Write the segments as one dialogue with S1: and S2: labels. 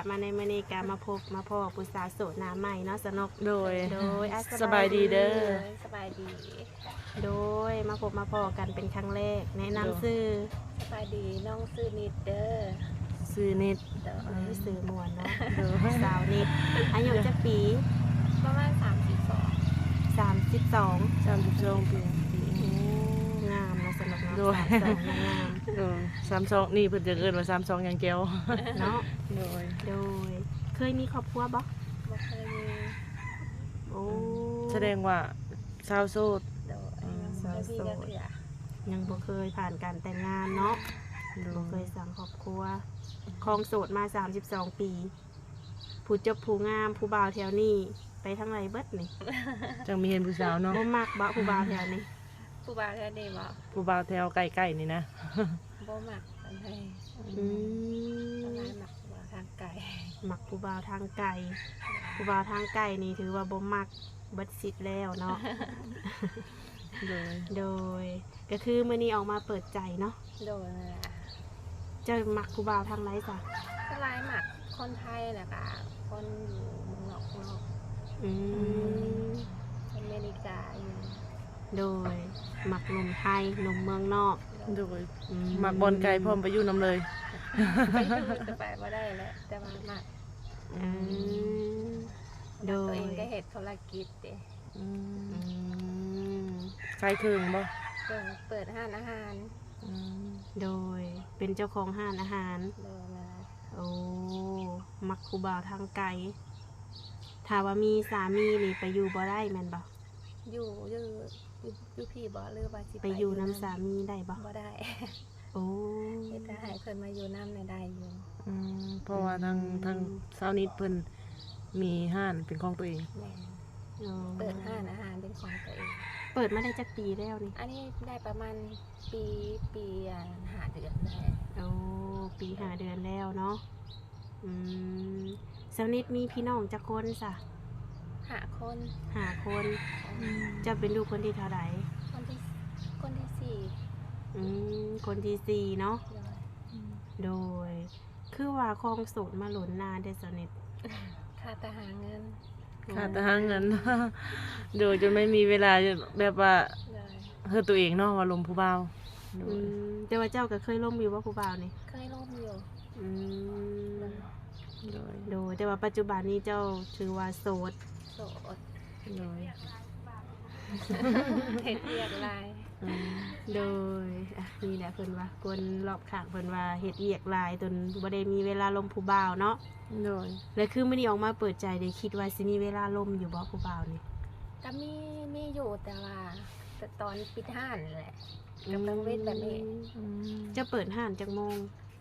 S1: มาในมื้อนี้ก็มาพบมาพ่อผู้สาวโสดหน้าใหม่เนาะสนก
S2: โดย
S1: สบายดีเด้อ
S3: สบายดี
S1: โดยมาพบมาพ่อกันเป็นครั้งแรกแนะนำชื่อ
S3: สบายดีน้องซื้อนิดเด้อ
S2: ซื้อนิด
S1: ซื้อมวนเนาะสาวนิดอายุจักปี
S3: ประมาณ
S1: 32ปีงามเนาะสนกเนาะ32งาม
S2: 32นี่เพิ่นจะเอิ้นว่า32อย่างแก้ว
S1: เนาะ
S2: โดย
S1: เคยมีครอบครัวบ่
S3: เคยมี
S1: โอ้
S2: แสดงว่าสาวโสด
S1: สาวโสดยังบ่เคยผ่านการแต่งงานเนาะบ่เคยสร้างครอบครัวครองโสดมา32ปีผู้จบผู้งามผู้บ่าวแถวนี้ไปทางไหนเบิดนี่
S2: จังมีเห็นผู้สาวเนาะ
S1: บ่มักบ่ผู้บ่าวแถวนี้
S3: ผู้บ่าวแถวนี้บ่
S2: ผู้บ่าวแถวใกล้ๆนี่นะ
S3: บ่มักปานใดมักผู้บ่าวทางไกล
S1: มักผู้บ่าวทางไกลผู้บ่าวทางไกลนี่ถือว่าบ่มักเบิดสิทธิ์แล้วเนาะโดยก็คือมื้อนี้ออกมาเปิดใจเนาะ
S3: โดย
S1: จะมักผู้บ่าวทางไหนจ้ะ
S3: ก็หลายมักคนไทยแหละค่ะคนอยู่เมืองนอกคนอเมริกาอยู่
S1: โดยมักหนุ่มไทยหนุ่มเมืองนอก
S2: โดยมักบอลไก่พร้อมไปอยู่นำเลย
S3: ไปอยู่จะไปบ่ได้แหละแต่ว่ามักโดยตัวเองก็เฮ็ดธุรกิจเด้
S2: ขายเครื่องบ่
S3: เปิดร้านอาหาร
S1: โดยเป็นเจ้าของร้านอาหารโอ้มักผู้บ่าวทางไกลถ้าว่ามีสามีนี่ไปอยู่บ่ได้แม่นบ่
S3: อยู่พี่บ่หรือว่าสิ
S1: ไปอยู่นำสามีได้บ่
S3: ได้
S1: โอ้
S3: ถ้าให้เพิ่นมาอยู่นำได้อยู่
S2: เพราะว่าทางสาวนิดเพิ่นมีห้านเป็นของตัวเอง
S3: เปิดห้านอาหารเป็นของตัวเอง
S1: เปิดมาได้จักปีแล้วนี่
S3: อันนี้ได้ประมาณปี5 เดือนแล้ว
S1: โอ้ปี5 เดือนแล้วเนาะสาวนิดมีพี่น้องจักคนซะ
S3: 5 คน
S1: จะเป็นลูกคนที่เท่าไหร่
S3: คนที่4
S1: คนที่4เนาะโดยคือว่าคองโสดมาหล่นนานได้สาวนิด
S3: ค่าแต่หาเงิน
S2: โดยจนไม่มีเวลาแบบว่าเฮ็ดตัวเองเนาะว่าลมผู้บ่าว
S1: แต่ว่าเจ้าก็เคยล่มอยู่ว่าผู้บ่าวนี่
S3: เคยล่มอยู่
S1: โดยแต่ว่าปัจจุบันนี้เจ้าถือว่าโสด
S2: โดย
S3: เฮ็ดเวียกหลาย
S1: โดยนี่แหละเพิ่นว่าคนรอบข้างเพิ่นว่าเฮ็ดเวียกหลายจนบ่ได้มีเวลาลมผู้บ่าวเนาะ
S2: โดย
S1: แล้วคือมื้อนี้ออกมาเปิดใจได้คิดว่าสิมีเวลาลมอยู่บ่ผู้บ่าวนี่
S3: ก็มีอยู่แต่ว่าตอนปิดห้านแหละกำลังเว้นแบบนี้
S1: จะเปิดห้านจักโมง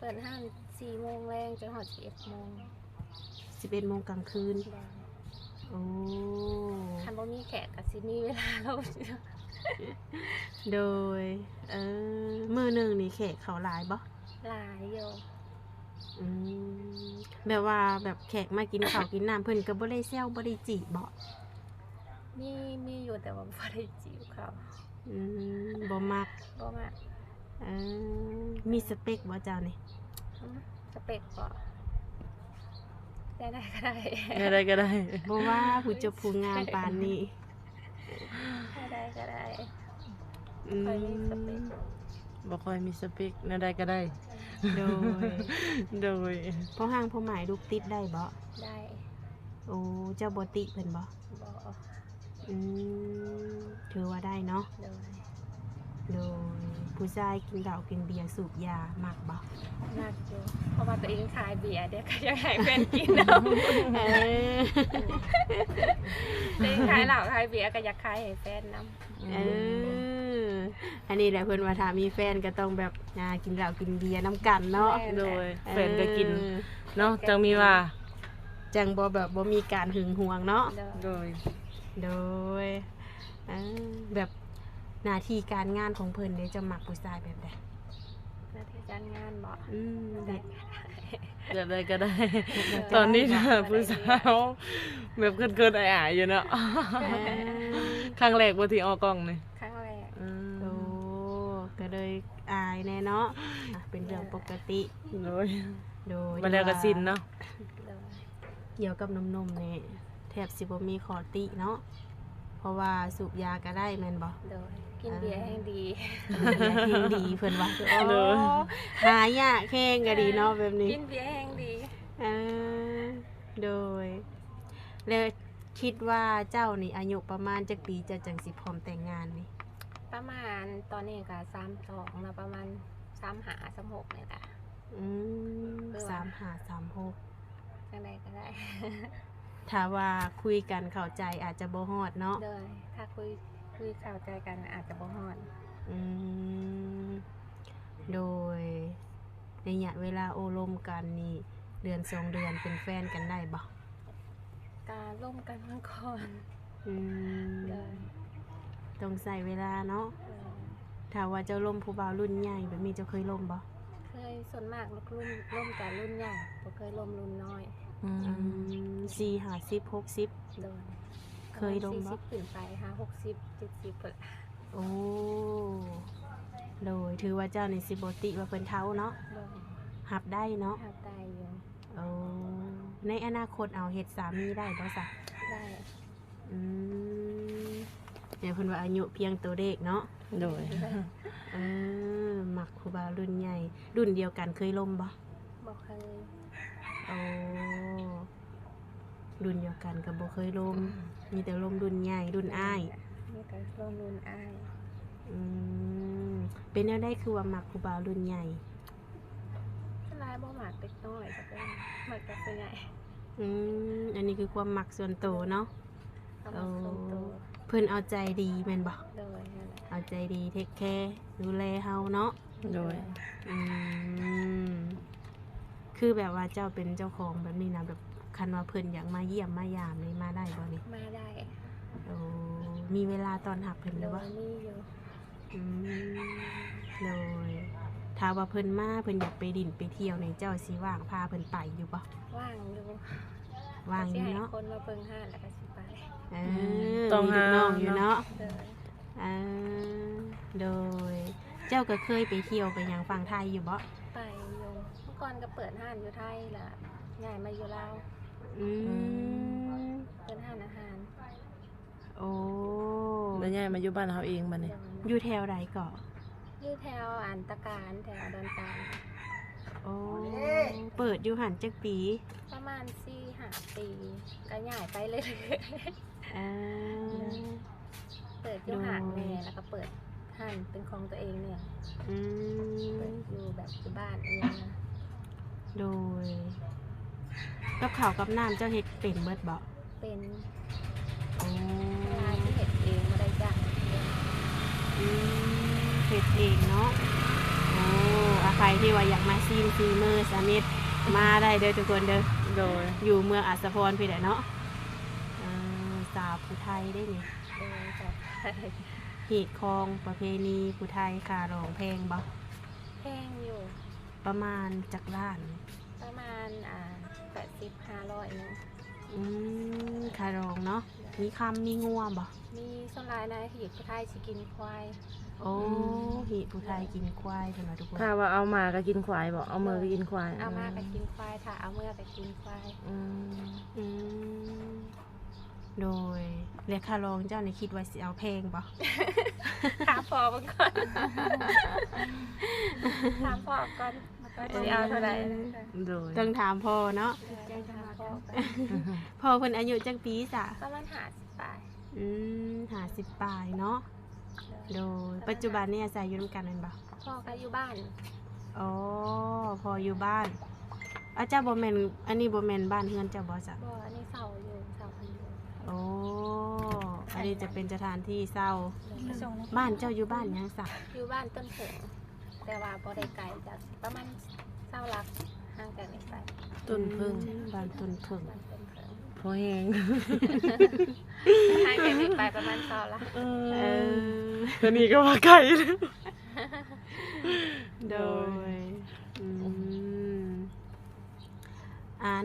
S3: เปิดห้าน4 โมงแรงจนฮอด11 โมง
S1: 11 โมงกลางคืนโอ้
S3: คันบ่มีแขกก็สิมีเวลาลม
S1: โดยมื้อนึงนี่แขกเขาหลายบ่
S3: หลายอยู่
S1: แบบว่าแบบแขกมากินข้าวกินน้ำเพิ่นก็บ่ได้แซวบ่ได้จีบบ่
S3: มีอยู่แต่ว่าบ่ได้จีบเขา
S1: บ่มักมีสเปคบ่เจ้านี่
S3: สเปคบ่ได้ก็ได้
S1: บ่ว่าผู้จบผู้งามปานนี้
S3: ได้ก็ได้
S2: บ่ค่อยมีสเปคได้ก็ได้โดย
S1: เพราะห่างเพราะหมายลูกติดได้บ่
S3: ได้
S1: โอ้เจ้าบ่ติเพิ่นบ่ถือว่าได้เนาะโดยผู้ชายกินเหล้ากินเบียร์สูบยามักบ่
S3: มักอยู่เพราะว่าตัวเองขายเบียร์เด้ก็อยากให้แฟนกินนำตัวเองขายเหล้าขายเบียร์ก็อยากขายให้แฟนนำ
S1: อันนี้แหละเพิ่นว่าถ้ามีแฟนก็ต้องแบบกินเหล้ากินเบียร์นำกันเนาะ
S2: โดยแฟนก็กินเนาะจังมีว่า
S1: จังบ่แบบบ่มีการหึงหวงเนาะ
S2: โดย
S1: แบบหน้าที่การงานของเพิ่นเด้จะมักผู้ชายแบบใด
S3: หน้าที่การงานบ่
S2: ได้ก็ได้ตอนนี้ผู้สาวแบบเกินๆอายๆอยู่เนาะครั้งแรกบ่ที่ออกกล้องนี่
S3: ครั้งแรก
S1: โอ้ก็เลยอายแน่เนาะเป็นเรื่องปกติ
S2: โดยมาแล้วก็สิ้นเนาะ
S1: เกี่ยวกับนมๆนี่แทบสิบ่มีขอติเนาะเพราะว่าสูบยาก็ได้แม่นบ่
S3: โดยกินเบียร์แห้งดี
S1: เฮงดีเพิ่นว่าโอ้หายากแข้งก็ดีเนาะแบบนี้
S3: กินเบียร์แห้งดี
S1: เออโดยแล้วคิดว่าเจ้านี่อายุประมาณจักปีจะจังสิพร้อมแต่งงานนี่
S3: ประมาณตอนนี้ก็32แล้วประมาณ35-36นี่ล่ะ
S1: อืม3536
S3: จังไดก็ได้
S1: ถ้าว่าคุยกันเข้าใจอาจจะบ่ฮอดเนาะ
S3: โดยถ้าคุยเข้าใจกันอาจจะบ่ฮอด
S1: อืมโดยระยะเวลาโอลมกันนี่เดือน2 เดือนเป็นแฟนกันได้บ่
S3: การร่วมกันมาก่อน
S1: อืม
S3: โดย
S1: ต้องใส่เวลาเนาะถ้าว่าเจ้าล่มผู้บ่าวรุ่นใหญ่แบบนี้เจ้าเคยล่มบ่
S3: เคยส่วนมากร่วมกันรุ่นใหญ่บ่เคยรุ่นน้อย
S1: 4 50 60
S3: โดย
S1: เคยร่วมบ่
S3: 40ขึ้นไป60 70พุ่นล่ะ
S1: โอ้โดยถือว่าเจ้านี่สิบ่ติว่าเพิ่นเฒ่าเนาะ
S3: โดย
S1: หับได้เนาะ
S3: หาได้อยู่
S1: โอ้ในอนาคตเอาเฮ็ดสามีได้บ่ซะ
S3: ได้
S1: อืมเดี๋ยวเพิ่นว่าอายุเพียงตัวเลขเนาะ
S2: โดย
S1: มักครูบารุ่นใหญ่รุ่นเดียวกันเคยล่มบ่
S3: บ่เคย
S1: โอ้รุ่นเดียวกันก็บ่เคยล่มมีแต่ล่มรุ่นใหญ่รุ่นอ้าย
S3: มีแต่รุ่นอ้าย
S1: อืมเป็นแนวได้คือว่ามักครูบารุ่นใหญ่
S3: สลายบ่หมากเด็กน้อยก็เป็นหมากกับเป็นใหญ่
S1: อันนี้คือความมักส่วนตัวเนาะ
S3: เอามาส่งตัว
S1: เพิ่นเอาใจดีแม่นบ่
S3: โดยนั่นแหละ
S1: เอาใจดีเทคแคร์ดูแลเฮาเนาะ
S2: โดย
S1: อืมคือแบบว่าเจ้าเป็นเจ้าของแบบนี้นะแบบคันว่าเพิ่นอยากมาเยี่ยมมายามเลยมาได้บ่นี่
S3: มาได้
S1: โอ้มีเวลาตอนหักเพิ่นห
S3: โด
S1: รือว่าย
S3: มีอยู่
S1: อืมโดยถ้าว่าเพิ่นมาเพิ่นอยากไปดินไปเที่ยวในเจ้าสิว่างพาเพิ่นไปอยู่บ่
S3: ว่างอยู่
S1: ว่างอยู่
S3: สิให้
S1: เนาะ
S3: คนมาเบิ่งห้านแล้วก็สิไป
S1: เอ
S2: ต้อง
S1: มีลูกน้องอยู่เนาะ
S3: โดย
S1: เออโดย เจ้าก็เคยไปเที่ยวไปหยังฝั่งไทยอยู่บ่
S3: ไปอยู่เมื่อก่อนก็เปิดห้านอยู่ไทยล่ะย้ายมาอยู่ลาว
S1: อืม
S3: เปิดห้านอาหาร
S1: โอ้
S2: แล้วยายมาอยู่บ้านเราเองบัดนี้
S1: อยู่แถวใดเกาะ
S3: อยู่แถวอันตะการแถวดอนตาล
S1: โอ้เปิดอยู่หันจักปี
S3: ประมาณ4-5 ปีก็ย้ายไปเลย
S1: เออ
S3: เปิดอยู่ห้างแม่แล้วก็เปิดห้านเป็นของตัวเองเนี่ย
S1: อื
S3: เปิ
S1: ม
S3: ดอยู่แบบอยู่บ้านเองนะ
S1: โดยกับข้าวกับน้ำเจ้าเฮ็ดเป็นเบิดบ่
S3: เป็น
S1: โอ้
S3: ลายที่เห็ดเองมาได้จ้ะ
S1: อืมเฮ็ดเองเนาะโอ้อาใครที่ว่าอยากมาซีนซีเมอร์สามิตมาได้เด้อทุกคนเด้อ
S2: โดย
S1: อยู่เมืองอัศพรพี่แหละเนาะสาวผู้ไทยได้นี่
S3: เออจ้ะ
S1: เหตุคองประเพณีผู้ไทยคารองแพงบ่
S3: แพงอยู่
S1: ประมาณจักล้าน
S3: ประมาณ80-500นึง
S1: คารองเนาะมีคำมีงัวบ่
S3: มีส่วนหลายนะหีบผู้ไทยสิกินควาย
S1: โอ้เหตุผู้ไทยกินควายใช่ไหมทุกคน
S2: ถ้าว่าเอามาก็กินควายบ่เอามือก็กินควาย
S3: เอามาก็กินควายถ้าเอาเมื่อก็กินควาย
S2: อืม
S1: อืมโดยเรียกคารองเจ้าในคิดว่าสิเอาแพงบ่
S3: ถามพ่อมาก่อนถามพ่อก่อนสิเอาเท่าไหร่
S2: โดย
S1: ต้องถามพ่อเนาะ
S3: ถามพ่อก่อน
S1: พ่อเพิ่นอายุจักปีจ้ะ
S3: ประมาณ50 บาท
S1: 50ปลายเนาะโดยปัจจุบันนี่อาศัยอยู่ร่วมกันแม่นบ่
S3: พ่อก็อยู่บ้าน
S1: อ๋อพออยู่บ้านอาเจ้าบ่แม่นอันนี้บ่แม่นบ้านเฮือนเจ้าบ่จ้ะ
S3: บ่อันนี้เสาอยู่เสาพันอยู่
S1: โอ้อันนี้จะเป็นสถานที่เศร้าบ้านเจ้าอยู่บ้านหยังสัก
S3: อยู่บ้านต้นเถิงแต่ว่าบ่ได้ไกลจากประมาณ20 ลักห่างกันอีกไป
S2: ต้นพึ่ง
S1: บ้านต้นพึ่ง
S3: บ้านต้นเถิง
S2: พอแห้ง
S3: ห่างกันอีกไปประมาณ20 ลัก
S1: เออ
S2: ตัวนี้ก็ว่าไก่เลย
S1: โดย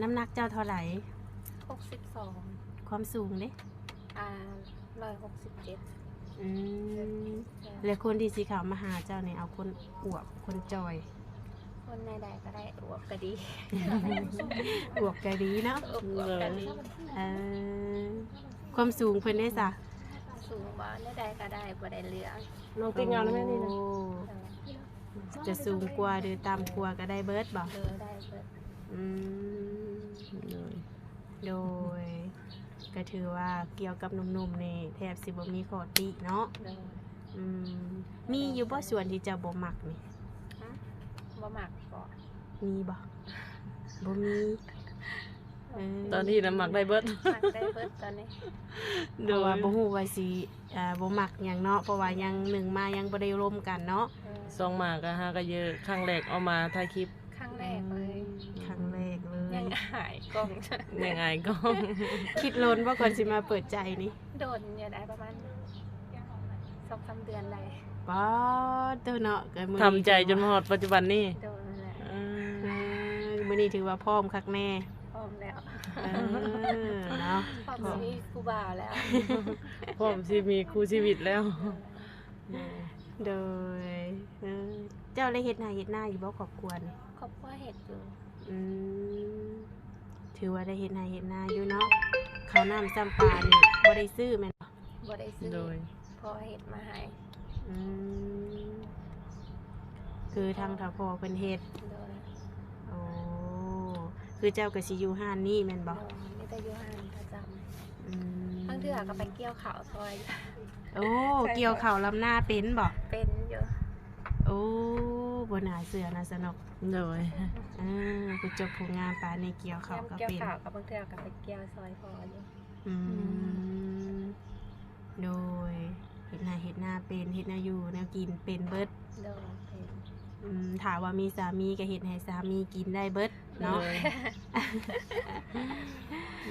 S1: น้ำหนักเจ้าเท่าไหร่
S3: 62
S1: ความสูงเด้
S3: 167
S1: อืมแล้วคนที่สีขาวมาหาเจ้าเนี่ยเอาคนอวบคนจอย
S3: คนใดๆก็ได้อวบก็ดี
S1: บวกก็ดีเนาะ
S3: อวบก็ดี
S1: เออความสูงเพิ่นได้ซะ
S3: สูงบ่ใดๆก็ได้บ่ได้เลือก
S2: น้องติงงานแล้วแม่นี่นะ
S1: โอ้จะสูงกว่าหรือต่ำกว่าก็ได้เบิดบ่
S3: เลยได้เบิด
S1: อืม
S2: โดย
S1: โดยก็ถือว่าเกี่ยวกับหนุ่มๆนี่แทบสิบ่มีข้อติเนาะ
S3: เลย
S1: อืมมีอยู่บ่ส่วนที่จะบ่มักนี่
S3: ฮะบ่มักบ่
S1: มีบ่บ่มีเออ
S2: ตอนนี้น้ำหมักได้เบิด
S3: มักได้เบิดตอนนี้
S1: เพราะว่าบ่ฮู้ว่าสิบ่มักหยังเนาะเพราะว่ายังหนึ่งมายังบ่ได้ร่วมกันเนาะ
S2: ซองมาก็หาก็เยอะครั้งแรกเอามาถ่ายคลิป
S3: ครั้งแรกเลย
S1: ครั้งแรกเลย
S3: ยังหายกล้อง
S2: ยังไงก็
S1: คิดล้นว่าก่อนสิมาเปิดใจนี่
S3: โดนอยู่ได้ประมาณ2-3 เดือนได้
S1: ป๊อดเด้อเนาะก็มื้อ
S2: ทำใจจนมาฮอดปัจจุบันนี่
S3: โดนนั่นแหละ
S2: อืม
S1: มื้อนี้ถือว่าพร้อมคักแน่
S3: พร้อมแล้ว
S1: เออเนาะ
S3: พร้อมสิมีผู้บ่าวแล้ว
S2: พร้อมสิมีคู่ชีวิตแล้ว
S1: โดยเจ้าได้เฮ็ดนาเฮ็ดหน้าอยู่บ่ครอบครัวนี่
S3: ครอบครัวเฮ็ดอยู่
S1: อืมถือว่าได้เฮ็ดนาเฮ็ดหน้าอยู่เนาะข้าวน้ำซ้ำปลานี่บ่ได้ซื้อแม่นบ่
S3: บ่ได้ซื้อ
S2: โดย
S3: พอเฮ็ดมาให้
S1: อืมคือทางถ้าพ่อเพิ่นเฮ็ด
S3: โดย
S1: โอ้คือเจ้าก็สิอยู่ห้านนี่แม่นบ่
S3: โดยมีแต่อยู่ห้างประจำ
S1: อืม
S3: บางเทื่อก็ไปเกี่ยวข้าวซอย
S1: โอ้เกี่ยวข้าวลำหน้าเป็นบ่
S3: เป็นอยู่
S1: โอ้บ่น่าเชื่อนะสนก
S2: โดย
S1: ผู้จบผู้งามปานนี้เกี่ยวข้าวก็
S3: เกี่ยว
S1: เป็น
S3: ข้าวกับบางเทื่อก็ไปเกี่ยวซอยพออยู่
S1: อืมโดยเฮ็ดนาเฮ็ดหน้าเป็นเฮ็ดนาอยู่แนวกินเป็นเบิด
S3: โดยเป็น
S1: ถ้าว่ามีสามีก็เฮ็ดให้สามีกินได้เบิด
S2: โด
S1: เนาะ
S2: ย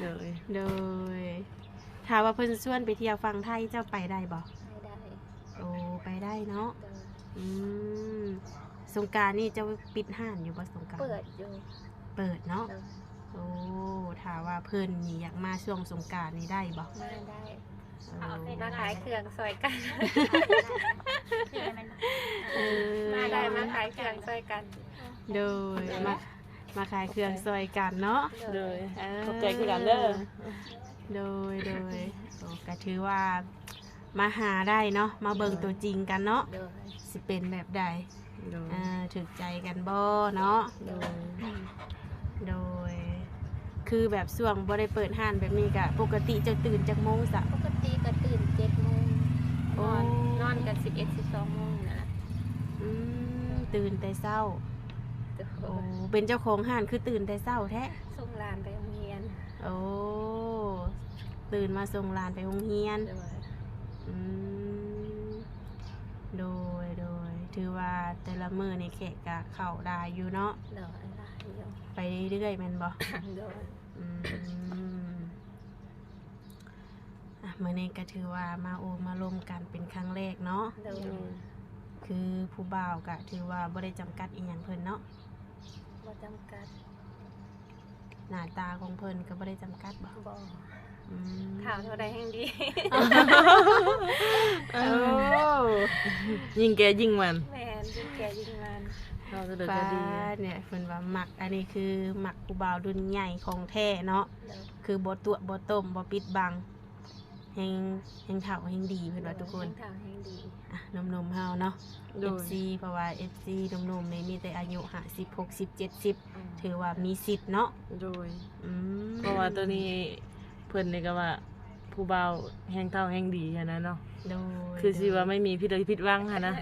S2: โดย
S1: โดยถ้าว่าเพิ่นชวนไปเที่ยวฝั่งไทยเจ้าไปได้บ่
S3: ไม่ได้
S1: โอ้ไปได้เนาะ
S3: โดย
S1: อืมสงกรานต์นี่เจ้าปิดห้านอยู่บ่สงกรานต์
S3: เปิดอยู่
S1: เปิดเนาะ
S3: โดย
S1: โอ้ถ้าว่าเพิ่นนี่อยากมาช่วงสงกรานต์นี่ได้บ่
S3: มาได้
S1: โอ้
S3: มาขายเครื่องซอยกัน
S1: เออ
S3: มาได้มาขายเครื่องซอยกัน
S1: โดยมาขายเครื่องซอยกันเนาะ
S2: โดย
S1: เออ
S2: ขอบใจคือกันเด้อ
S1: โดยโอ้ก็ถือว่ามาหาได้เนาะมาเบิ่งตัวจริงกันเนาะ
S3: โดย
S1: สิเป็นแบบใด
S2: โดย
S1: ถึกใจกันบ่เนาะ
S2: โดย
S1: โดย คือแบบช่วงบ่ได้เปิดห้านแบบนี้ก็ปกติเจะตื่นจากโมงซะ
S3: ปกติก็ตื่น7 โมง
S1: โอ้
S3: นอนกัน11-12 โมงนั่นแหละ
S1: ตื่นแต่เช้า
S3: โด
S1: โอ้
S3: ย
S1: เป็นเจ้าของห้านคือตื่นแต่เช้าแท้
S3: ส่งหลานไปโรงเรียน
S1: โอ้ตื่นมาส่งหลานไปโรงเรียน
S3: โดย
S1: อืมโดยถือว่าแต่ละมื้อนี่แขกก็เข้าได้อยู่เนาะ
S3: โดยหลายอยู่
S1: ไปเรื่อยๆแม่นบ่
S3: โดย
S1: อืมมื้อนี้ก็ถือว่ามาโอมาร่วมกันเป็นครั้งแรกเนาะ
S3: โดย
S1: คือผู้บ่าวก็ถือว่าบ่ได้จำกัดอีหยังเพิ่นเนาะ
S3: บ่จำกัด
S1: หน้าตาของเพิ่นก็บ่ได้จำกัดบ่
S3: บ่
S1: อืม
S3: ข่าวเท่าใดแห่งดี
S1: โอ้
S2: ยิ่งแกยิ่งมัน
S3: แม่นยิ่งแก่ยิ่งมัน
S2: เราจะเดิน
S1: ฟ้า
S2: ก็ดี
S1: เนี่ยเพิ่นว่ามักอันนี้คือมักผู้บ่าวรุ่นใหญ่ของแท้เนาะ
S3: โดย
S1: คือบ่ตัวบ่ต้มบ่ปิดบังแฮงเฒ่าแฮงดีเพิ่นว่าทุกคน
S3: ข่าวแห่งดี
S1: อ่ะหนุ่มๆเฮาเนาะ
S2: โดย
S1: FC เพราะว่า FC หนุ่มๆนี่มีแต่อายุ50 60 70
S3: อืม
S1: ถือว่ามีสิทธิ์เนาะ
S2: โดย
S1: อืม
S2: เพราะว่าตัวนี้เพิ่นนี่ก็ว่า ผู้เบาแห้งเท่าแห้งดีหั้นนะเนาะ
S1: โดย
S2: คือสิว่าไม่มีพิษเลยพิษว่างค่ะนะ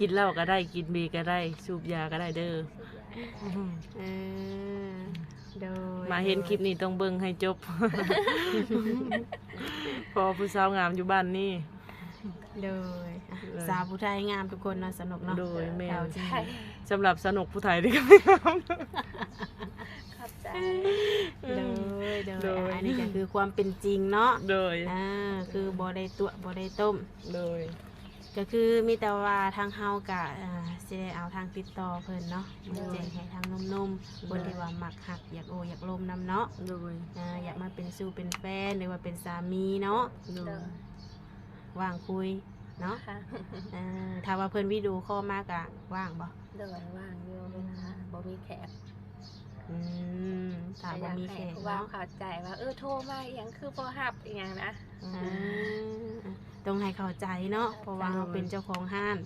S2: กินเหล้าก็ได้กินเบียร์ก็ได้สูบยาก็ได้เด้ออื้อหือ
S1: เออโดย
S2: มาเห็นคลิปนี้ต้องเบิ่งให้จบ พอผู้สาวงามอยู่บ้านนี่
S1: โดยอ่ะสาวผู้ไทยงามทุกคนเนาะสนุกเนาะ
S2: โดยแม่
S1: เอาจริง
S3: ใช่
S2: สำหรับสนุกผู้ไทยนี่ก็ไม่งาม
S3: ขอบใจ
S1: โดยอันนี้ก็คือความเป็นจริงเนาะ
S2: โดย
S1: คือบ่ได้ตัวบ่ได้ต้ม
S2: โดย
S1: ก็คือมีแต่ว่าทางเฮากะสิได้เอาทางติดต่อเพิ่นเนาะมาแจ้งให้ทางหนุ่มๆคนที่ว่ามักหักอยากโออยากลมนำเนาะ
S2: โดย
S1: อยากมาเป็นสู่เป็นแฟนหรือว่าเป็นสามีเนาะ
S2: โด
S3: โด
S2: ย
S3: ย
S1: ว่างคุย เนาะ
S3: ค่ะ
S1: ถ้าว่าเพิ่นวิดีโอคอลมากอะว่างบ่
S3: เดินว่างอยู่เวลาบ่มีแขก
S1: ถ้าบ่มีแขก
S3: ว่า
S1: เนาะ
S3: เข้าใจว่าโทรมาอีหยังคือบ่รับอีหยังนะ
S1: ต้องให้เข้าใจเนาะเพราะว่าเราเป็นเจ้าของห้าน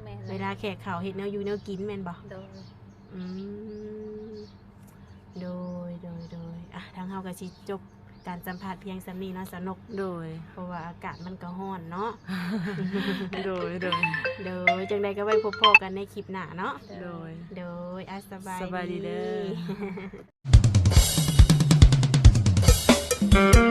S3: แม่น
S1: เวลาแขกเขาเฮ็ดแนวอยู่แนวกินแม่นบ่
S3: โดย
S1: อืมโดยทางเฮาก็สิจบการสัมภาษณ์เพียงส่ำนี้เนาะสนุก
S2: โดย
S1: เพราะว่าอากาศมันก็ร้อนเนาะ
S2: โดย
S1: โดยจังใดก็ไว้พบพอกันในคลิปหน้าเนาะ
S2: โดย
S1: โดยสบาย
S2: สบายดีเด้อ
S1: ดี